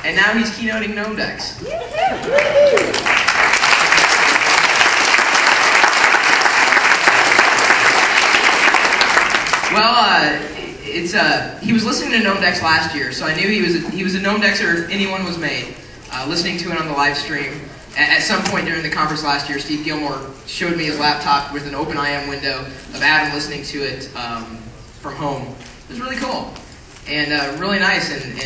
and now he's keynoting Gnomedex. Well, he was listening to Gnomedex last year, so I knew he was a Gnomedexer if anyone was made. Listening to it on the live stream. At some point during the conference last year, Steve Gilmore showed me his laptop with an open IM window of Adam listening to it from home. It was really cool and really nice, and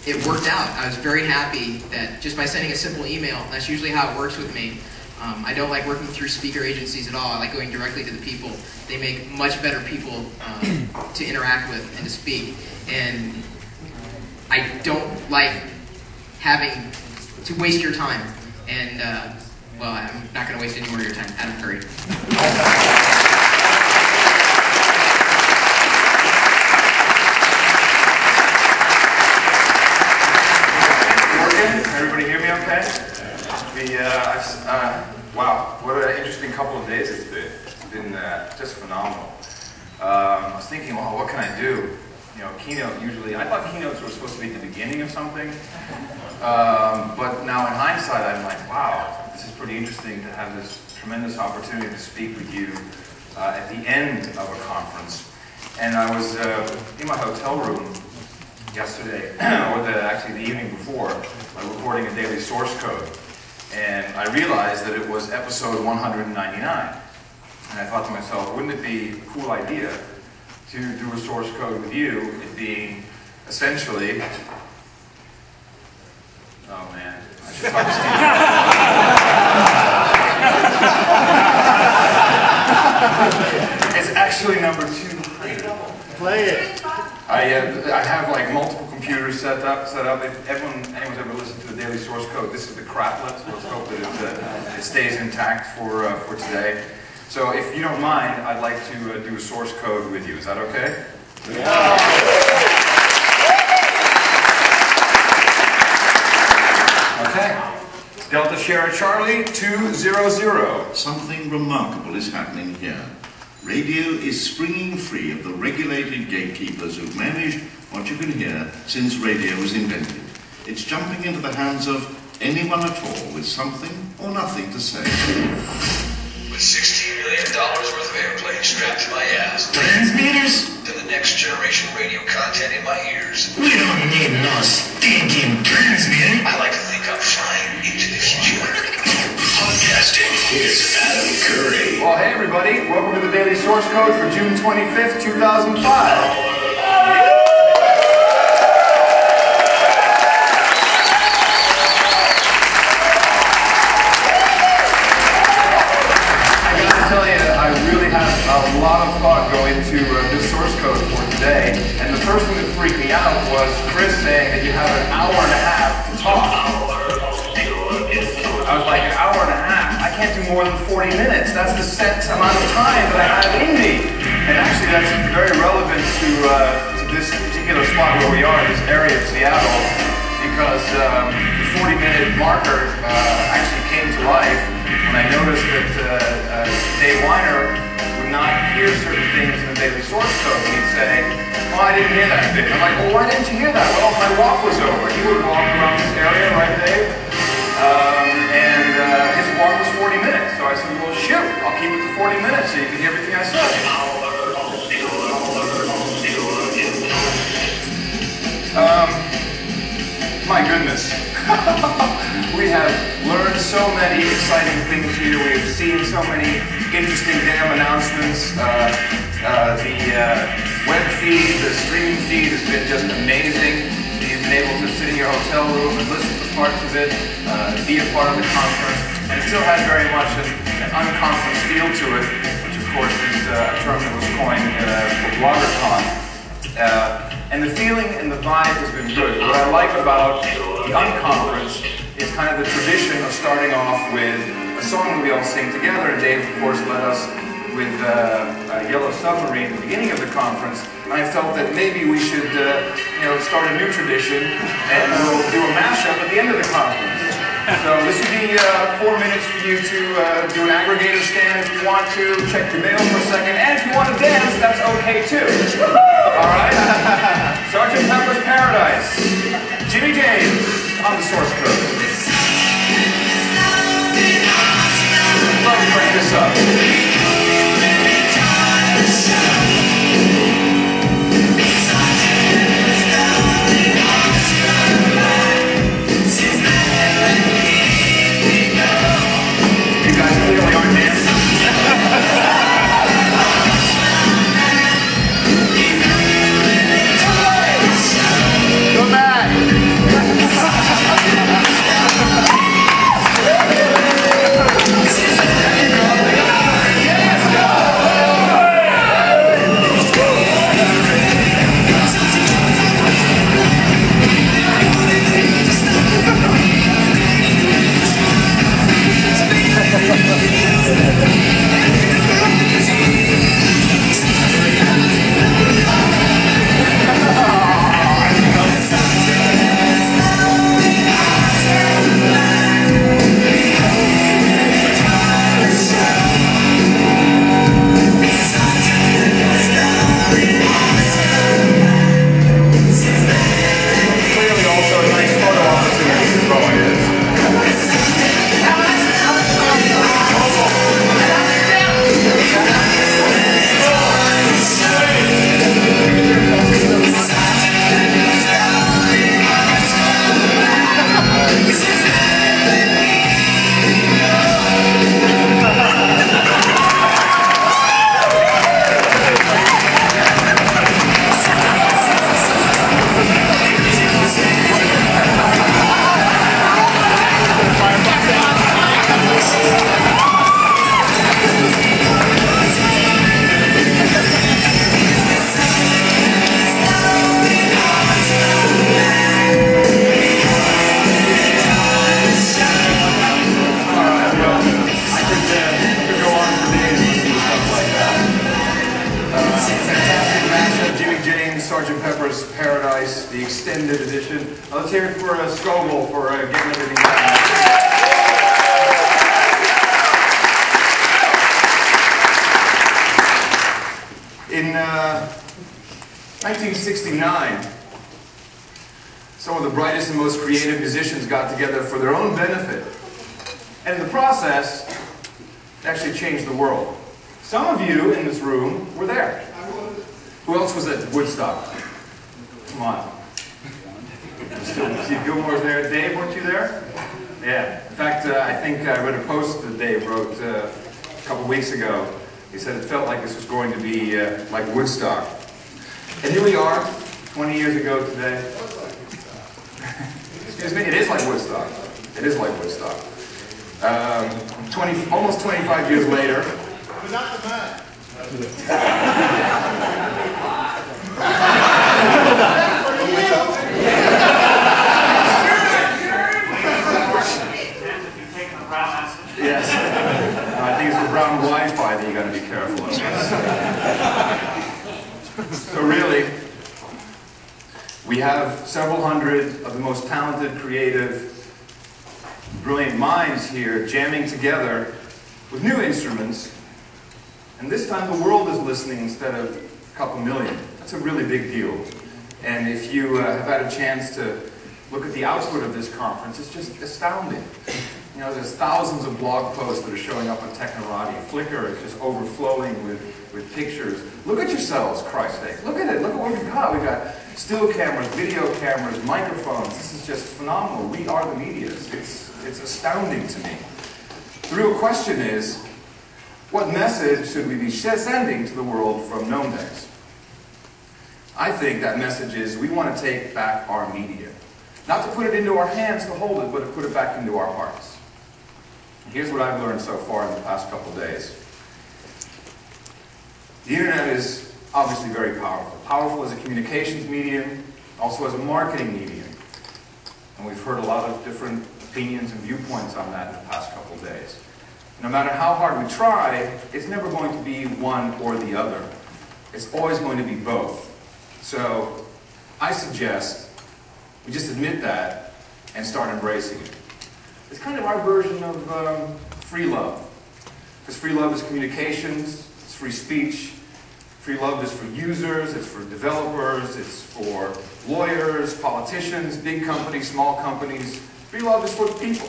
it worked out. I was very happy that just by sending a simple email, that's usually how it works with me. I don't like working through speaker agencies at all. I like going directly to the people. They make much better people to interact with and to speak. And I don't like having to waste your time. And, well, I'm not going to waste any more of your time. Adam Curry. Working? Everybody hear me okay? Wow, what an interesting couple of days it's been. It's been just phenomenal. I was thinking, well, what can I do? You know, Keynote usually, I thought Keynotes were supposed to be at the beginning of something. But now in hindsight, I'm like, wow, this is pretty interesting to have this tremendous opportunity to speak with you at the end of a conference. And I was in my hotel room yesterday, or actually the evening before, recording a daily source code. And I realized that it was episode 199. And I thought to myself, wouldn't it be a cool idea to do a source code with you, it being essentially... Oh man, I should talk to Steve. It's actually number 200. Play it. I have like multiple computers set up. If anyone's ever listened to the daily source code, this is the craplet. So let's hope that it stays intact for today. So if you don't mind, I'd like to do a source code with you. Is that okay? Yeah. Okay. Delta Sierra Charlie 200. Something remarkable is happening here. Radio is springing free of the regulated gatekeepers who've managed what you can hear since radio was invented. It's jumping into the hands of anyone at all with something or nothing to say. With $16 million worth of airplay strapped to my ass. Transmitters? To the next generation radio content in my ears. We don't need no stinking transmitter. I like to think I'm flying into the future. Podcasting is Adam Curry. Well, hey everybody, welcome to the Daily Source Code for June 25th, 2005. A lot of thought go into this source code for today, and the first thing that freaked me out was Chris saying that you have an hour and a half to talk. I was like, an hour and a half? I can't do more than 40 minutes. That's the set amount of time that I have in me. And actually that's very relevant to this particular spot where we are, this area of Seattle, because the 40-minute marker actually came to life when I noticed that Dave Weiner would not hear certain things in the daily source code. He'd say, oh, I didn't hear that bit. I'm like, well, why didn't you hear that? Well, my walk was over. He would walk around this area, right, Dave? His walk was 40 minutes. So I said, well, shoot, I'll keep it to 40 minutes so you can hear everything I said. My goodness. We have learned so many exciting things here. We have seen so many interesting damn announcements. The web feed, the streaming feed has been just amazing. You've been able to sit in your hotel room and listen to parts of it, be a part of the conference, and it still has very much an unconference feel to it, which of course is a term that was coined for BloggerCon. And the feeling and the vibe has been good. What I like about the unconference is kind of the tradition of starting off with a song that we all sing together, and Dave, of course, led us with Yellow Submarine at the beginning of the conference. And I felt that maybe we should, start a new tradition, and we'll do a mashup at the end of the conference. So this would be 4 minutes for you to do an aggregator scan if you want to, check your mail for a second, and if you want to dance, that's okay too. All right? Sergeant Pepper's Paradise. Jimmy James on the source code. Love to bring this up. You guys clearly aren't dancing. Go back. The extended edition. Let's hear it for Scoble for getting everything done. In 1969, some of the brightest and most creative musicians got together for their own benefit. And in the process, it actually changed the world. Some of you in this room were there. Who else was at Woodstock? Come on. See Gilmore's there. Dave, weren't you there? Yeah. In fact, I think I read a post that Dave wrote a couple weeks ago. He said it felt like this was going to be like Woodstock. And here we are, 20 years ago today. Excuse me, it is like Woodstock. It is like Woodstock. Almost 25 years later. But not the man. Yes. I think it's the brown Wi-Fi that you got to be careful of. So really, we have several hundred of the most talented, creative, brilliant minds here jamming together with new instruments. And this time the world is listening instead of a couple million. That's a really big deal. And if you have had a chance to look at the output of this conference, it's just astounding. You know, there's thousands of blog posts that are showing up on Technorati. Flickr is just overflowing with pictures. Look at yourselves, Christ's sake. Look at it. Look at what we've got. We've got still cameras, video cameras, microphones. This is just phenomenal. We are the media. It's astounding to me. The real question is, what message should we be sending to the world from Gnomedex? I think that message is we want to take back our media. Not to put it into our hands to hold it, but to put it back into our hearts. Here's what I've learned so far in the past couple days. The internet is obviously very powerful. Powerful as a communications medium, also as a marketing medium. And we've heard a lot of different opinions and viewpoints on that in the past couple of days. No matter how hard we try, it's never going to be one or the other. It's always going to be both. So I suggest we just admit that and start embracing it. It's kind of our version of free love. Because free love is communications, it's free speech, Free love is for users, it's for developers, it's for lawyers, politicians, big companies, small companies. Free love is for the people.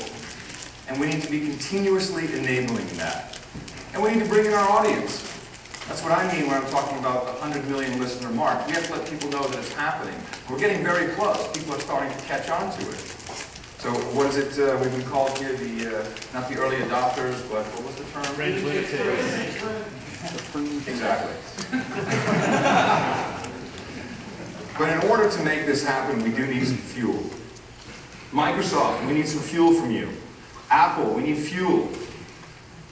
And we need to be continuously enabling that. And we need to bring in our audience. That's what I mean when I'm talking about the 100 million listener mark. We have to let people know that it's happening. We're getting very close. People are starting to catch on to it. So what is it we've been called here, not the early adopters, but what was the term? Exactly. But in order to make this happen, we do need some fuel. Microsoft, we need some fuel from you. Apple, we need fuel.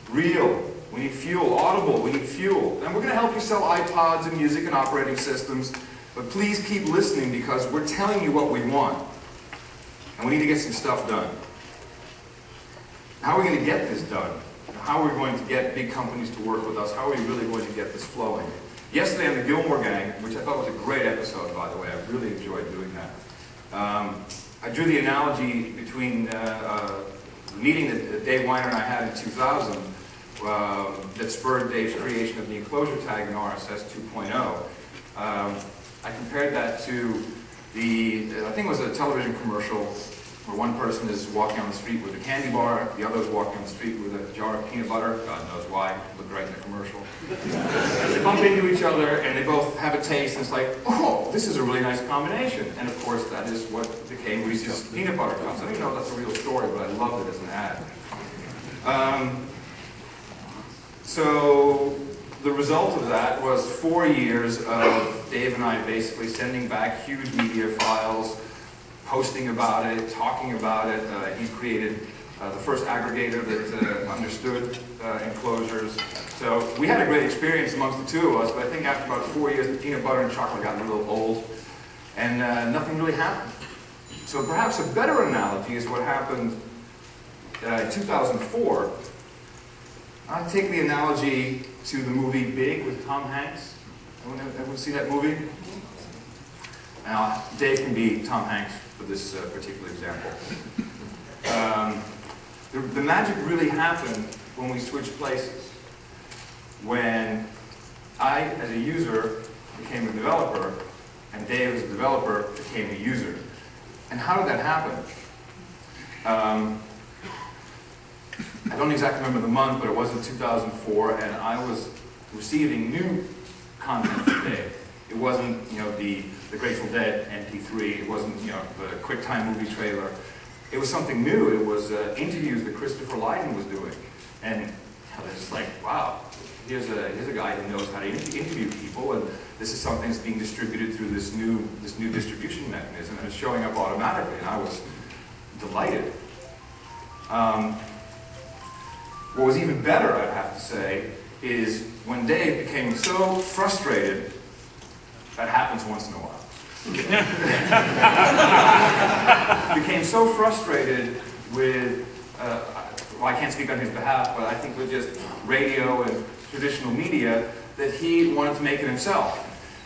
Real, we need fuel. Audible, we need fuel. And we're going to help you sell iPods and music and operating systems, but please keep listening because we're telling you what we want. And we need to get some stuff done. How are we going to get this done? How are we going to get big companies to work with us? How are we really going to get this flowing? Yesterday on the Gilmore Gang, which I thought was a great episode, by the way, I really enjoyed doing that. I drew the analogy between the meeting that Dave Weiner and I had in 2000 that spurred Dave's creation of the enclosure tag in RSS 2.0. I compared that to I think it was a television commercial where one person is walking on the street with a candy bar, the other is walking on the street with a jar of peanut butter. God knows why, it looked right in the commercial. They bump into each other and they both have a taste and it's like, oh, this is a really nice combination. And of course that is what became Reese's peanut butter cups. I don't even know if that's a real story, but I loved it as an ad. So the result of that was 4 years of Dave and I basically sending back huge media files, posting about it, talking about it. He created the first aggregator that understood enclosures. So we had a great experience amongst the two of us, but I think after about 4 years, the peanut butter and chocolate got a little old, and nothing really happened. So perhaps a better analogy is what happened in 2004. I'll take the analogy to the movie Big with Tom Hanks. Everyone see that movie? Now, Dave can be Tom Hanks for this particular example. The magic really happened when we switched places. When I, as a user, became a developer, and Dave, as a developer, became a user. And how did that happen? I don't exactly remember the month, but it was in 2004, and I was receiving new content from Dave. It wasn't, the Grateful Dead MP3. It wasn't, the QuickTime movie trailer. It was something new. It was interviews that Christopher Lydon was doing, and it's like, wow, here's a guy who knows how to interview people, and this is something that's being distributed through this new distribution mechanism, and it's showing up automatically, and I was delighted. What was even better, I'd have to say, is when Dave became so frustrated, that happens once in a while. Became so frustrated with, well, I can't speak on his behalf, but I think with just radio and traditional media, that he wanted to make it himself.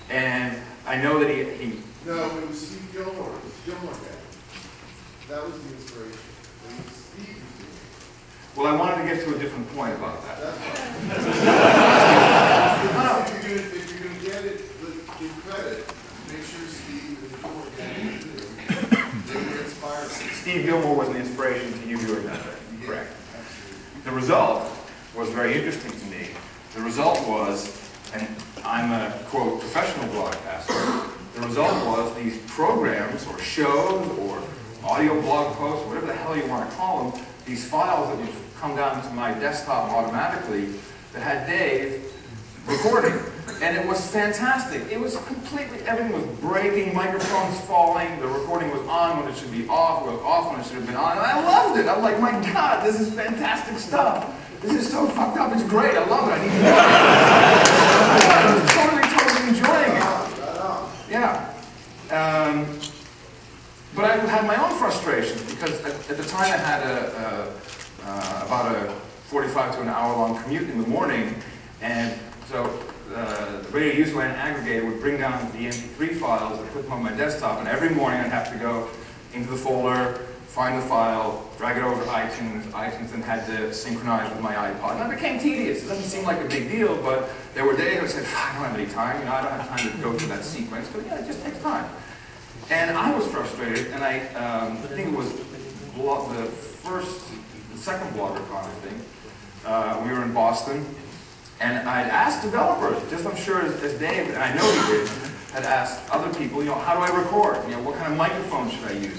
And I know that he No, it was Steve Gilmore. It was Gilmore Gang. That was the inspiration. It was Steve who did it. Well, I wanted to get to a different point about that. That's fine. If you're going to get it, give credit, make sure Steve and Gilmore Gang did it. They were inspired. Steve Gilmore was an inspiration to you doing that thing. Yeah, Correct. absolutely. The result was very interesting to me. The result was, and I'm a, quote, professional broadcaster, the result was these programs or shows or audio blog posts, whatever the hell you want to call them, these files that would come down to my desktop automatically that had Dave recording. And it was fantastic. It was completely, everything was breaking, microphones falling, the recording was on when it should be off, it was off when it should have been on, and I loved it. I'm like, my God, this is fantastic stuff. This is so fucked up, it's great, I love it, I need more. I was totally enjoying it. Yeah. But I had my own frustrations because at the time I had about a 45 to an hour long commute in the morning, and so the Radio Userland aggregator would bring down the MP3 files and put them on my desktop, and every morning I'd have to go into the folder, find the file, drag it over to iTunes. iTunes then had to synchronize with my iPod. And that became tedious. It doesn't seem like a big deal, but there were days I said, I don't have any time. I don't have time to go through that sequence. But yeah, it just takes time. And I was frustrated, and I think it was the second BloggerCon, I think. We were in Boston, and I'd asked developers, just I'm sure as Dave, and I know he did, had asked other people, how do I record? What kind of microphone should I use?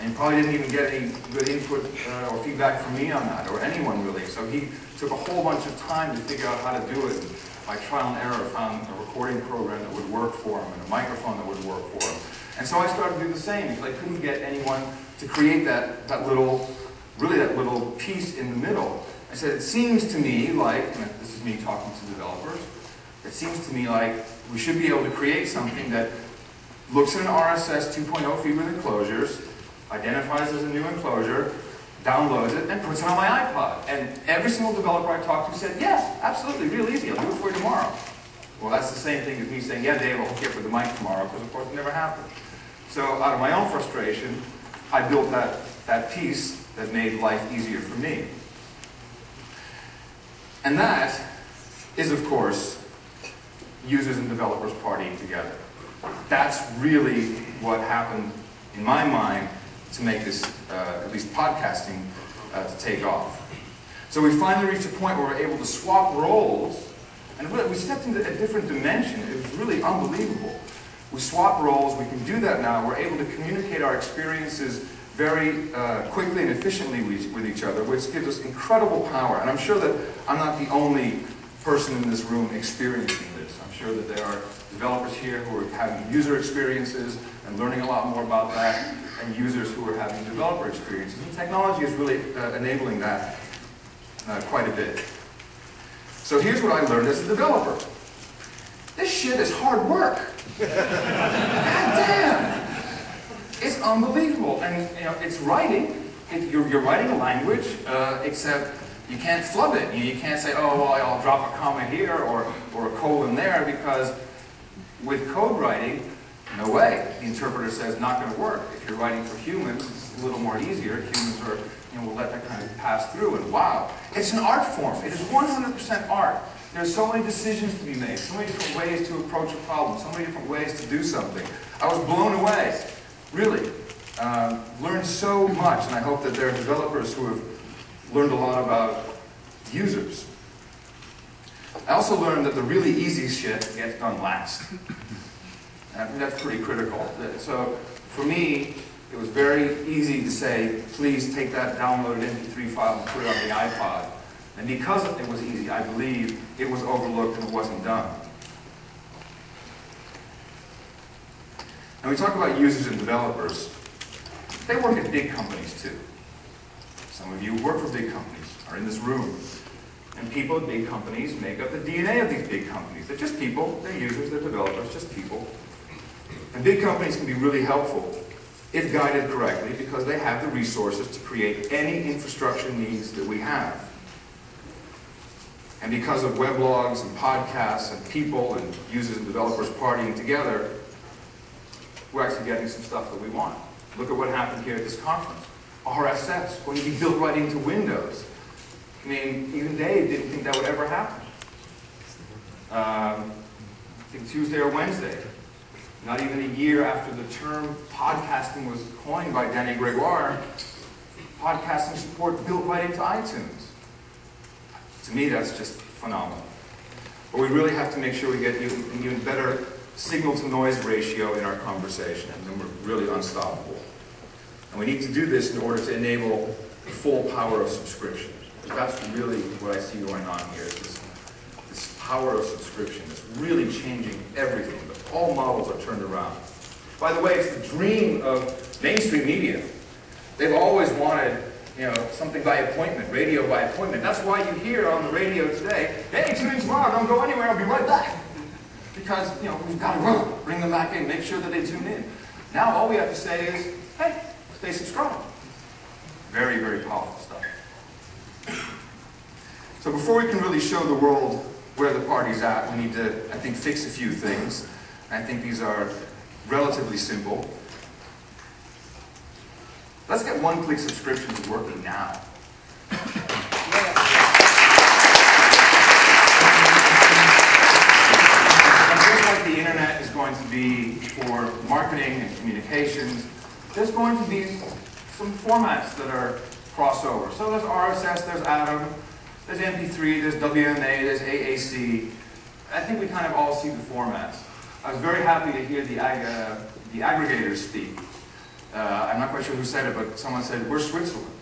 And probably didn't even get any good input or feedback from me on that, or anyone really. So he took a whole bunch of time to figure out how to do it. And by trial and error, found a recording program that would work for him and a microphone that would work for him. And so I started to do the same because I couldn't get anyone to create that little piece in the middle. I said, it seems to me like, and this is me talking to developers, it seems to me like we should be able to create something that looks at an RSS 2.0 feed with enclosures, identifies as a new enclosure, downloads it, and puts it on my iPod. And every single developer I talked to said, yeah, absolutely, real easy, I'll do it for you tomorrow. Well, that's the same thing as me saying, yeah, Dave, I'll hook you up with the mic tomorrow, because of course it never happened. So out of my own frustration, I built that piece that made life easier for me. And that is, of course, users and developers partying together. That's really what happened, in my mind, to make this, at least podcasting, to take off. So we finally reached a point where we're able to swap roles, and really, we stepped into a different dimension. It was really unbelievable. We swap roles, we can do that now. We're able to communicate our experiences very quickly and efficiently with each other, which gives us incredible power. And I'm sure that I'm not the only person in this room experiencing this. I'm sure that there are developers here who are having user experiences and learning a lot more about that, and users who are having developer experiences. And technology is really enabling that quite a bit. So here's what I learned as a developer. This shit is hard work. God damn. It's unbelievable. And it's writing. You're writing a language, except you can't flub it. You can't say, oh, well, I'll drop a comma here or a colon there, because with code writing, no way. The interpreter says not going to work. If you're writing for humans, it's a little more easier. Humans are, will let that kind of pass through, and wow. It's an art form. It is 100% art. There's so many decisions to be made, so many different ways to approach a problem, so many different ways to do something. I was blown away, really. Learned so much, and I hope that there are developers who have learned a lot about users. I also learned that the really easy shit gets done last. I think that's pretty critical. So for me, it was very easy to say, please take that downloaded MP3 file and put it on the iPod. And because it was easy, I believe it was overlooked and it wasn't done. And we talk about users and developers. They work at big companies too. Some of you work for big companies, are in this room. And people at big companies make up the DNA of these big companies. They're just people, they're users, they're developers, just people. And big companies can be really helpful if guided correctly, because they have the resources to create any infrastructure needs that we have. And because of weblogs and podcasts and people and users and developers partying together, we're actually getting some stuff that we want. Look at what happened here at this conference. RSS going to be built right into Windows. I mean, even Dave didn't think that would ever happen. I think Tuesday or Wednesday. Not even a year after the term podcasting was coined by Danny Gregoire, podcasting support built right into iTunes. To me, that's just phenomenal. But we really have to make sure we get an even better signal-to-noise ratio in our conversation, and then we're really unstoppable. And we need to do this in order to enable the full power of subscription. Because that's really what I see going on here, is this power of subscription. It's really changing everything. All models are turned around. By the way, it's the dream of mainstream media. They've always wanted, something by appointment, radio by appointment. That's why you hear on the radio today, hey, tune in tomorrow, don't go anywhere, I'll be right back. Because, we've got to bring them back in, make sure that they tune in. Now all we have to say is, hey, stay subscribed. Very, very powerful stuff. So before we can really show the world where the party's at, we need to, I think, fix a few things. I think these are relatively simple. Let's get one-click subscriptions working now. And just like the internet is going to be for marketing and communications, there's going to be some formats that are crossover. So there's RSS, there's Atom, there's MP3, there's WMA, there's AAC. I think we kind of all see the formats. I was very happy to hear the aggregators speak. I'm not quite sure who said it, but someone said, we're Switzerland.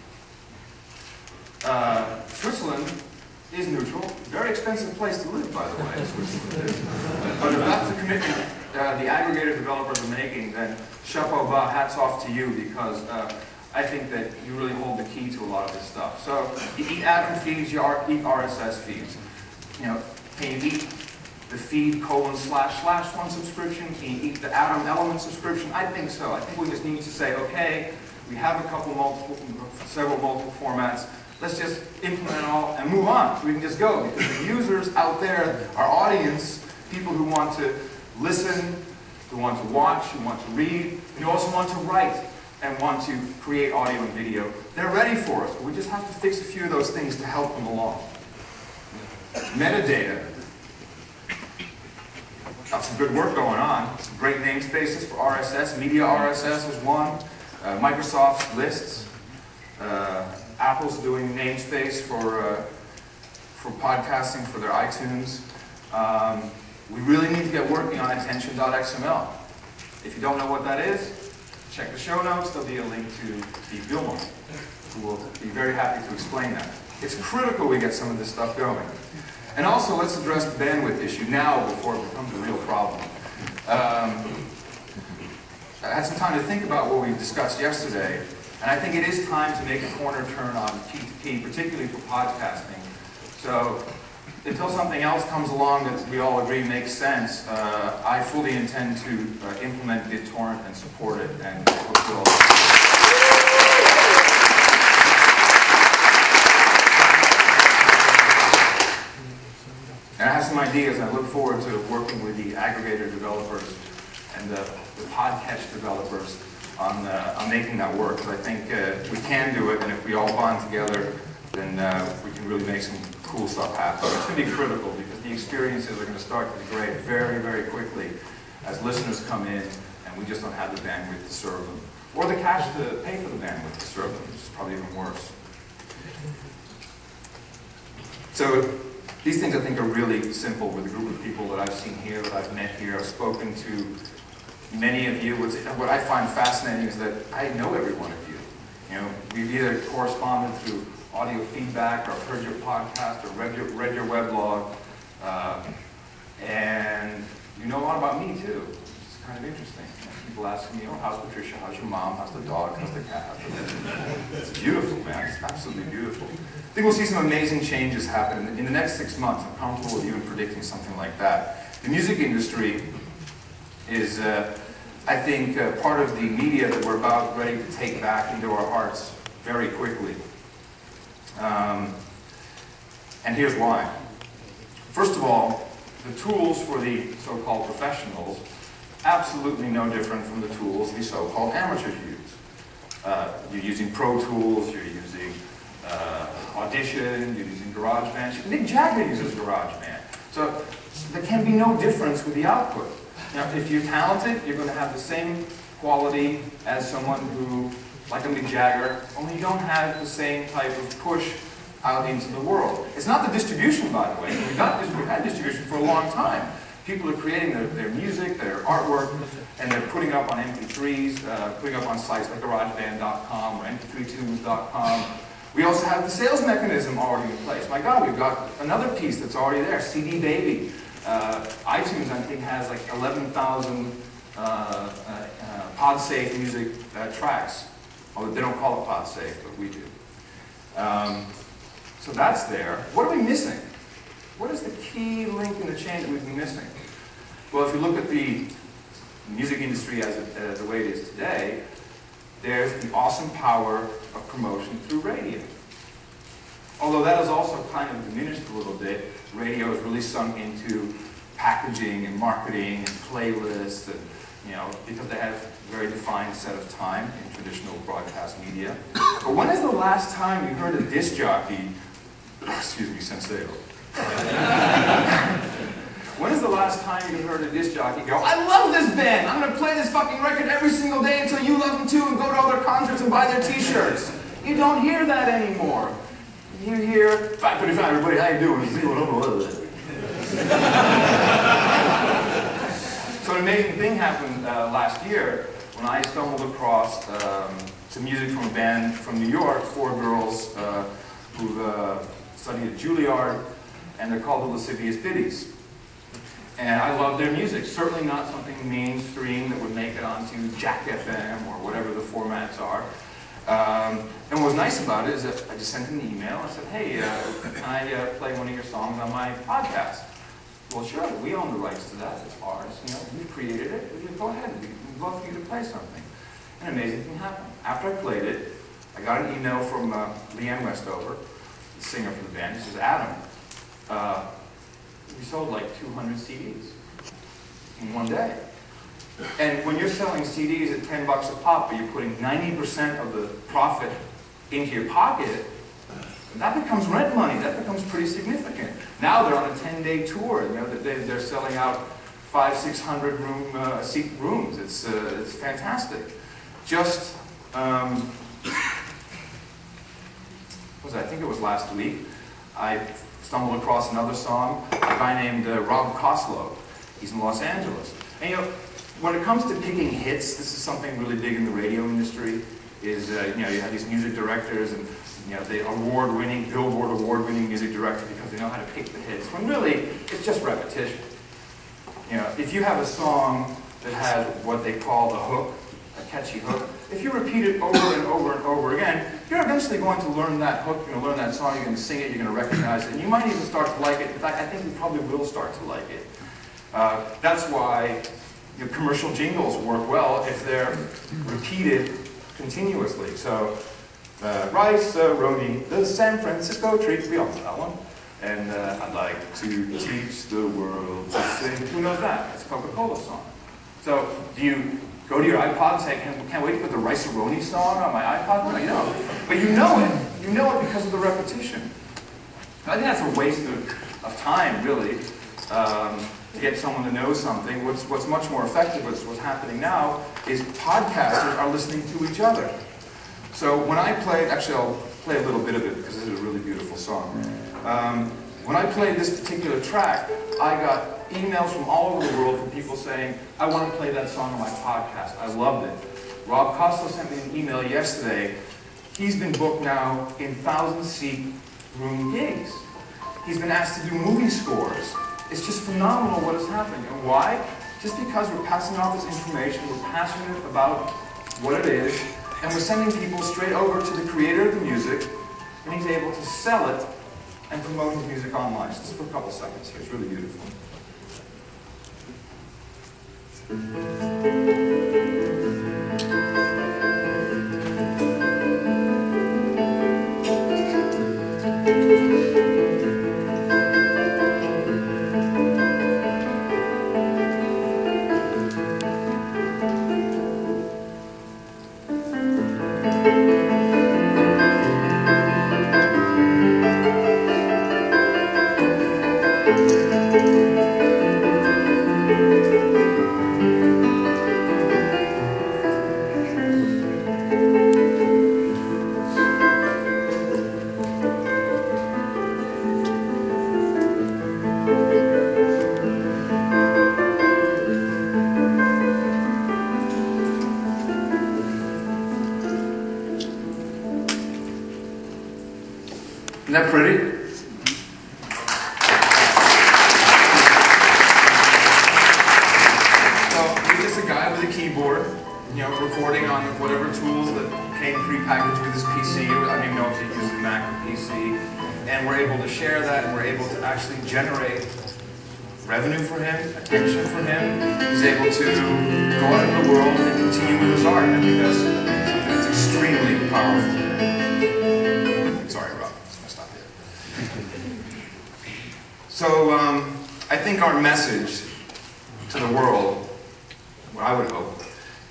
Switzerland is neutral. Very expensive place to live, by the way, Switzerland is. But if that's the commitment the aggregator developers are making, then chapeau bas, hats off to you, because I think that you really hold the key to a lot of this stuff. So you eat Atom feeds, you eat RSS feeds. You know, can you eat the feed : / one subscription? Can you eat the Atom element subscription? I think so. I think we just need to say, okay, we have several multiple formats. Let's just implement it all and move on. We can just go, because the users out there, our audience, people who want to listen, who want to watch, who want to read, and who also want to write and want to create audio and video, they're ready for us. We just have to fix a few of those things to help them along. Metadata. Got some good work going on. Some great namespaces for RSS. Media RSS is one. Microsoft's lists. Apple's doing namespace for podcasting for their iTunes. We really need to get working on attention.xml. If you don't know what that is, check the show notes. There'll be a link to Steve Gilmore, who will be very happy to explain that. It's critical we get some of this stuff going. And also, let's address the bandwidth issue now before it becomes a real problem. I had some time to think about what we discussed yesterday, and I think it is time to make a corner turn on P2P, particularly for podcasting. So, until something else comes along that we all agree makes sense, I fully intend to implement BitTorrent and support it and fulfill. And I have some ideas. I look forward to working with the aggregator developers and the podcast developers on making that work. Because I think we can do it, and if we all bond together, then we can really make some cool stuff happen. It's going to be critical, because the experiences are going to start to degrade very, very quickly as listeners come in, and we just don't have the bandwidth to serve them. Or the cash to pay for the bandwidth to serve them, which is probably even worse. So these things I think are really simple with a group of people that I've seen here, that I've met here. I've spoken to many of you. What I find fascinating is that I know every one of you. You know, we've either corresponded through audio feedback, or heard your podcast, or read your weblog, and you know a lot about me too. It's kind of interesting. People ask me, "Oh, how's Patricia? How's your mom? How's the dog? How's the cat?" It's beautiful, man. It's absolutely beautiful. I think we'll see some amazing changes happen in the next 6 months. I'm comfortable with you in predicting something like that. The music industry is, I think, part of the media that we're about ready to take back into our hearts very quickly. And here's why. First of all, the tools for the so-called professionals, absolutely no different from the tools the so-called amateurs use. You're using Pro Tools, you're using Audition, you're using GarageBand. Mick Jagger uses GarageBand. So there can be no difference with the output. Now, if you're talented, you're going to have the same quality as someone who, like a Mick Jagger, only you don't have the same type of push out into the world. It's not the distribution, by the way. We've had distribution for a long time. People are creating their music, their artwork, and they're putting up on MP3s, putting up on sites like GarageBand.com or MP3tunes.com. We also have the sales mechanism already in place. My God, we've got another piece that's already there, CD Baby. iTunes, I think, has like 11,000 pod-safe music tracks. Although they don't call it pod-safe, but we do. So that's there. What are we missing? What is the key link in the chain that we've been missing? Well, if you look at the music industry as the way it is today, there's the awesome power of promotion through radio. Although that has also kind of diminished a little bit. Radio has really sunk into packaging and marketing and playlists, and because they have very defined set of time in traditional broadcast media. But when is the last time you heard a disc jockey, excuse me, Senseo. When is the last time you heard a disc jockey go, I love this band, I'm going to play this fucking record every single day until you love them too and go to all their concerts and buy their t-shirts? You don't hear that anymore. You hear, 535 everybody, how you doing? So an amazing thing happened last year when I stumbled across some music from a band from New York, 4 girls who've studied at Juilliard, and they're called the Lascivious Biddies. And I love their music, certainly not something mainstream that would make it onto Jack FM or whatever the formats are. And what was nice about it is that I just sent them an email and said, hey, can I play one of your songs on my podcast? Well, sure, we own the rights to that. It's ours. You know, we created it. Go ahead. We'd love for you to play something. An amazing thing happened. After I played it, I got an email from Leanne Westover, the singer for the band. She says, Adam, we sold like 200 CDs in one day. And when you're selling CDs at $10 a pop, but you're putting 90% of the profit into your pocket, that becomes rent money. That becomes pretty significant. Now they're on a 10-day tour. You know, they're selling out 500-600 seat rooms. It's fantastic. Just what was it? I think it was last week. I stumbled across another song. A guy named Rob Koslow. He's in Los Angeles. And you know, when it comes to picking hits, this is something really big in the radio industry. Is you know, you have these music directors and the award-winning, Billboard award-winning music director because they know how to pick the hits. When really, it's just repetition. You know, if you have a song that has what they call the hook, a catchy hook, if you repeat it over and over and over again, you're eventually going to learn that hook, you're going to learn that song, you're going to sing it, you're going to recognize it, and you might even start to like it. In fact, I think you probably will start to like it. That's why commercial jingles work well if they're repeated continuously. So, Rice-A-Roni, the San Francisco treat, we all know that one. And I'd like to teach the world to sing. Who knows that? It's a Coca-Cola song. So, do you go to your iPod and say, can't wait to put the Rice-A-Roni song on my iPod? No, you don't. But you know it. You know it because of the repetition. I think that's a waste of time, really, to get someone to know something. What's much more effective, what's happening now, is podcasters are listening to each other. So when I played, actually I'll play a little bit of it because this is a really beautiful song. When I played this particular track, I got emails from all over the world from people saying, I want to play that song on my podcast. I loved it. Rob Costello sent me an email yesterday. He's been booked now in 1,000-seat room gigs. He's been asked to do movie scores. It's just phenomenal what is happening. And why? Just because we're passing off this information, we're passionate about what it is, and we're sending people straight over to the creator of the music, and he's able to sell it and promote his music online. Just for a couple seconds here. It's really beautiful. Isn't that pretty? So he's just a guy with a keyboard, recording on whatever tools that came prepackaged with his PC. I don't even know if he uses Mac or PC. And we're able to share that, and we're able to actually generate revenue for him, attention for him. He's able to go out into the world and continue with his art. I think that's something that's extremely powerful. Sorry, Rob. So I think our message to the world, what I would hope,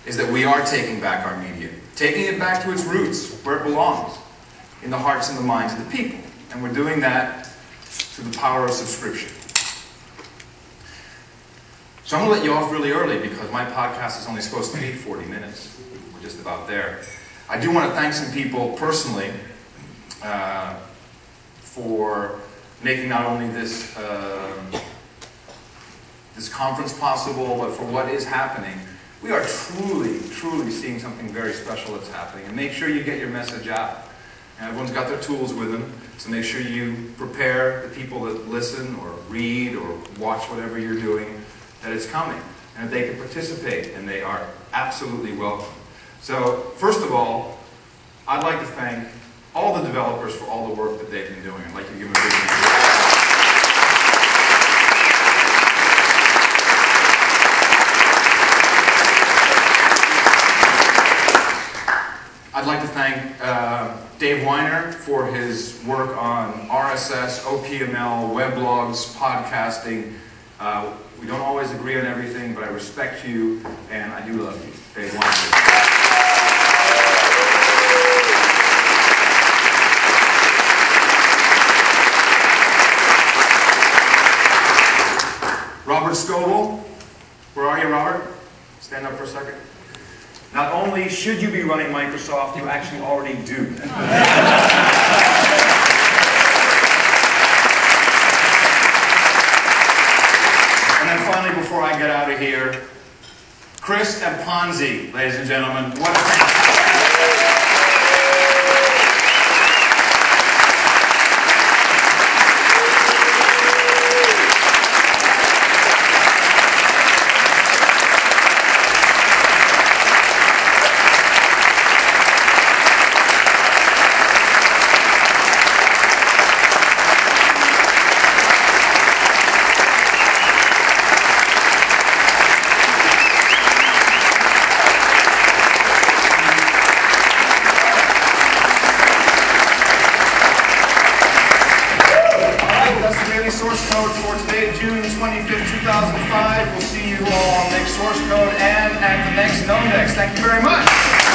is that we are taking back our media, taking it back to its roots, where it belongs, in the hearts and the minds of the people. And we're doing that through the power of subscription. So I'm going to let you off really early because my podcast is only supposed to be 40 minutes. We're just about there. I do want to thank some people personally for making not only this this conference possible, but for what is happening. We are truly, truly seeing something very special that's happening. And make sure you get your message out. And everyone's got their tools with them, so make sure you prepare the people that listen or read or watch whatever you're doing that it's coming, and that they can participate, and they are absolutely welcome. So, first of all, I'd like to thank all the developers for all the work that they've been doing. I'd like to give them a big hand. I'd like to thank Dave Weiner for his work on RSS, OPML, weblogs, podcasting. We don't always agree on everything, but I respect you, and I do love you. Dave Weiner. Robert Scoble. Where are you, Robert? Stand up for a second. Not only should you be running Microsoft, you actually already do. And then finally, before I get out of here, Chris and Ponzi, ladies and gentlemen. What a fantastic... Source code for today, June 25th, 2005. We'll see you all on next source code and at the next Gnomedex. Thank you very much.